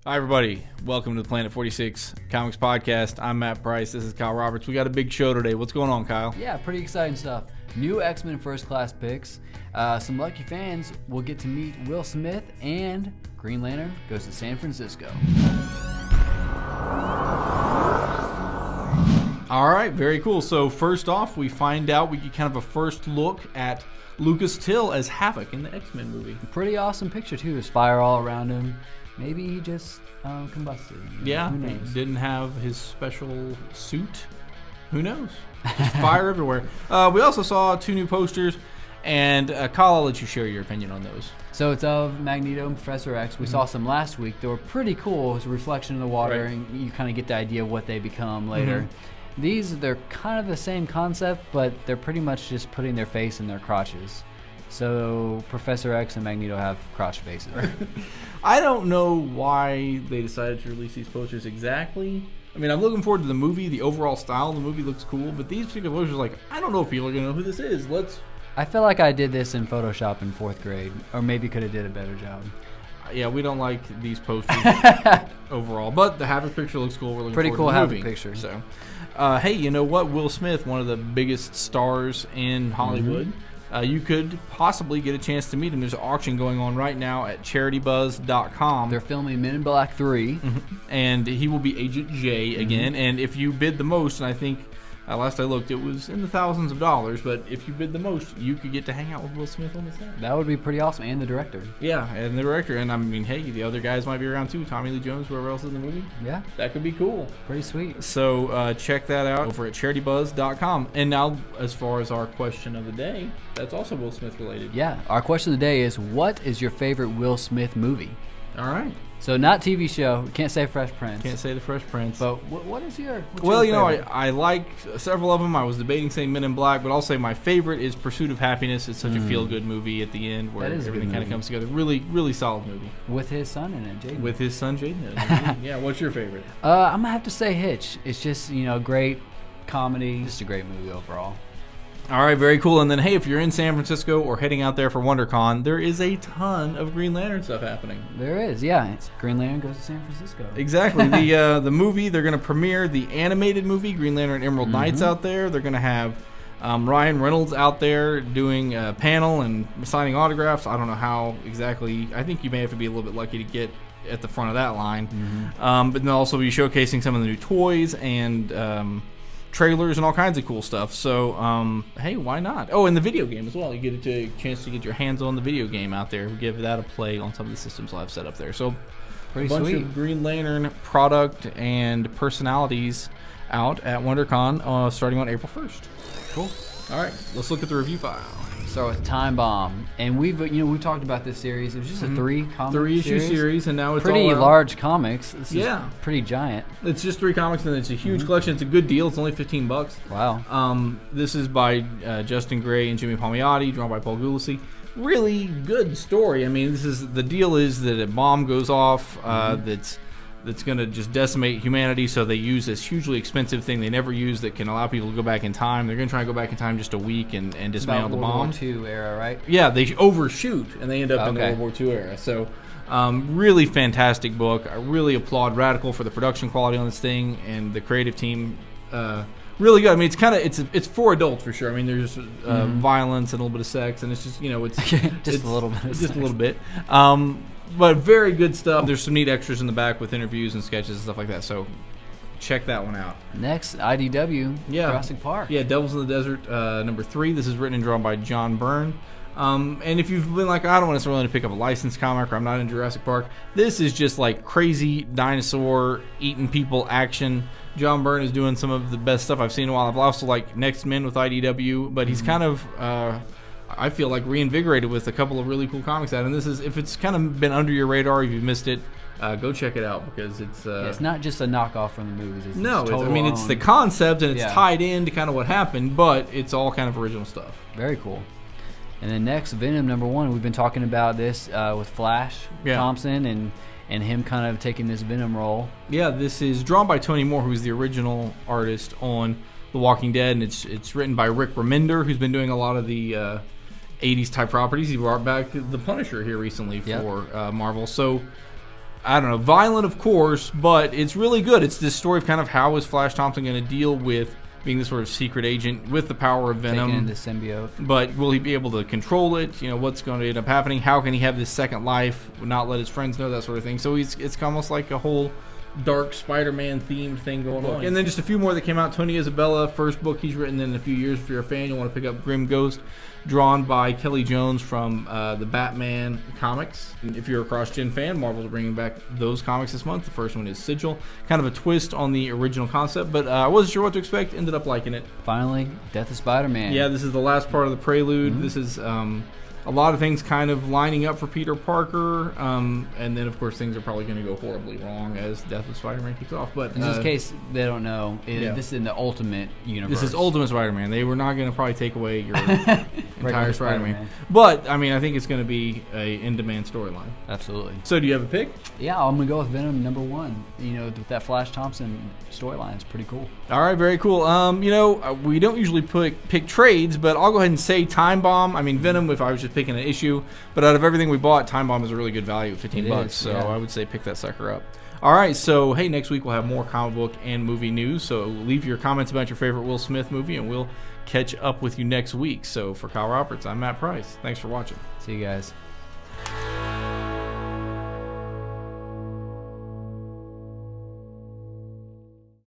Hi, everybody. Welcome to the Planet 46 Comics Podcast. I'm Matt Price. This is Kyle Roberts. We got a big show today. What's going on, Kyle? Yeah, pretty exciting stuff. New X-Men First Class picks. Some lucky fans will get to meet Will Smith, and Green Lantern goes to San Francisco. All right, very cool. So first off, we find out we get kind of a first look at Lucas Till as Havoc in the X-Men movie. Pretty awesome picture, too. There's fire all around him. Maybe he just combusted. Yeah, who knows? He didn't have his special suit. Who knows? Just fire everywhere. We also saw 2 new posters, and Kyle, I'll let you share your opinion on those. So it's of Magneto and Professor X. We saw some last week. They were pretty cool. It's a reflection in the water, Right. and you kind of get the idea of what they become later. They're kind of the same concept, but they're pretty much just putting their face in their crotches. So Professor X and Magneto have crotch faces. I don't know why they decided to release these posters exactly. I mean, I'm looking forward to the movie. The overall style of the movie looks cool, but these particular posters are like, I don't know if people are going to know who this is. I feel like I did this in Photoshop in 4th grade, or maybe could have did a better job. Yeah, we don't like these posters overall, but the Havoc picture looks cool. We're looking Pretty forward cool to the Havoc movie. picture. So, hey, you know what? Will Smith, one of the biggest stars in Hollywood. You could possibly get a chance to meet him. There's an auction going on right now at CharityBuzz.com. They're filming Men in Black 3. And he will be Agent J again. And if you bid the most, and I think last I looked, it was in the thousands of dollars, but if you bid the most, you could get to hang out with Will Smith on the set. That would be pretty awesome, and the director. Yeah, and the director. And I mean, hey, the other guys might be around too. Tommy Lee Jones, whoever else is in the movie. Yeah, That could be cool. pretty sweet. So check that out over at CharityBuzz.com. And now, as far as our question of the day, that's also Will Smith related. Yeah, our question of the day is, what is your favorite Will Smith movie? All right. So not TV show. Can't say Fresh Prince. Can't say the Fresh Prince. But what is your? Well, you know, favorite? I like several of them. I was debating saying Men in Black, but I'll say my favorite is Pursuit of Happiness. It's such a feel-good movie at the end where That is a everything good kind of movie. comes together. Really, really solid movie. With his son in it, Jaden. With his son, Jaden. in it. Yeah, what's your favorite? I'm gonna have to say Hitch. It's just great comedy. Just a great movie overall. All right, very cool. And then, hey, if you're in San Francisco or heading out there for WonderCon, there is a ton of Green Lantern stuff happening. There is, yeah. It's Green Lantern goes to San Francisco. Exactly. The movie, they're going to premiere the animated movie, Green Lantern Emerald Knights, out there. They're going to have Ryan Reynolds out there doing a panel and signing autographs. I don't know how exactly. I think you may have to be a little bit lucky to get at the front of that line. But then they'll also be showcasing some of the new toys and trailers and all kinds of cool stuff. So, hey, why not? Oh, and the video game as well. You get a chance to get your hands on the video game out there. Give that a play on some of the systems I've set up there. So, Pretty a bunch sweet. of Green Lantern product and personalities out at WonderCon starting on April 1st. Cool. All right, let's look at the review file. Start with Time Bomb, and we've talked about this series. It was just a 3-issue series, and now it's pretty all out. large comics. This Yeah. is pretty giant. It's just 3 comics, and it's a huge collection. It's a good deal. It's only $15. Wow. This is by Justin Gray and Jimmy Palmiotti, drawn by Paul Gulacy. Really good story. I mean, the deal is that a bomb goes off that's going to just decimate humanity, so they use this hugely expensive thing they never use that can allow people to go back in time. They're going to try and go back in time just a week and dismantle the bomb. World War II era, right? Yeah, they overshoot, and they end up in the World War II era. So, really fantastic book. I really applaud Radical for the production quality on this thing, and the creative team. Really good. I mean, it's for adults for sure. I mean, there's violence and a little bit of sex, and it's just it's a little bit. Just a little bit. But very good stuff. There's some neat extras in the back with interviews and sketches and stuff like that. So check that one out. Next, IDW, Yeah. Jurassic Park. Yeah, Devils in the Desert, number 3. This is written and drawn by John Byrne. And if you've been like, I don't necessarily want to pick up a licensed comic, or I'm not in Jurassic Park, this is just like crazy dinosaur eating people action. John Byrne is doing some of the best stuff I've seen in a while. I've also like Next Men with IDW, but he's kind of I feel like reinvigorated with a couple of really cool comics out. And this is, if it's kind of been under your radar, if you've missed it, go check it out, because it's it's not just a knockoff from the movies. It's I mean, it's the concept, and it's tied into kind of what happened, but it's all kind of original stuff. Very cool. And then next, Venom #1. We've been talking about this with Flash Thompson and him kind of taking this Venom role. Yeah, this is drawn by Tony Moore, who's the original artist on The Walking Dead, and it's written by Rick Remender, who's been doing a lot of the 80s type properties. He brought back The Punisher here recently for Marvel. So I don't know, violent, of course, but it's really good. It's this story of kind of how is Flash Thompson going to deal with being this sort of secret agent with the power of Venom. Taking in the symbiote. But will he be able to control it? You know, what's going to end up happening? How can he have this second life, not let his friends know, that sort of thing. So it's almost like a whole dark Spider-Man themed thing going on. And then just a few more that came out. Tony Isabella, first book he's written in a few years. If you're a fan, you'll want to pick up Grim Ghost, drawn by Kelly Jones from the Batman comics. And if you're a cross-gen fan, Marvel's bringing back those comics this month. The first one is Sigil. Kind of a twist on the original concept, but I wasn't sure what to expect. Ended up liking it. Finally, Death of Spider-Man. Yeah, this is the last part of the prelude. This is a lot of things kind of lining up for Peter Parker, and then of course things are probably going to go horribly wrong as Death of Spider-Man kicks off. But in this case, they don't know. This is in the Ultimate Universe. This is Ultimate Spider-Man. They were not going to probably take away your entire Spider-Man. But I mean, I think it's going to be a in-demand storyline. Absolutely. So, do you have a pick? Yeah, I'm going to go with Venom #1. You know, that Flash Thompson storyline is pretty cool. All right, very cool. You know, we don't usually pick trades, but I'll go ahead and say Time Bomb. I mean, Venom, if I was just picking an issue, but out of everything we bought, Time Bomb is a really good value at $15. So yeah. I would say pick that sucker up. All right, so hey, next week we'll have more comic book and movie news. So leave your comments about your favorite Will Smith movie, and we'll catch up with you next week. So for Kyle Roberts, I'm Matt Price. Thanks for watching. See you guys.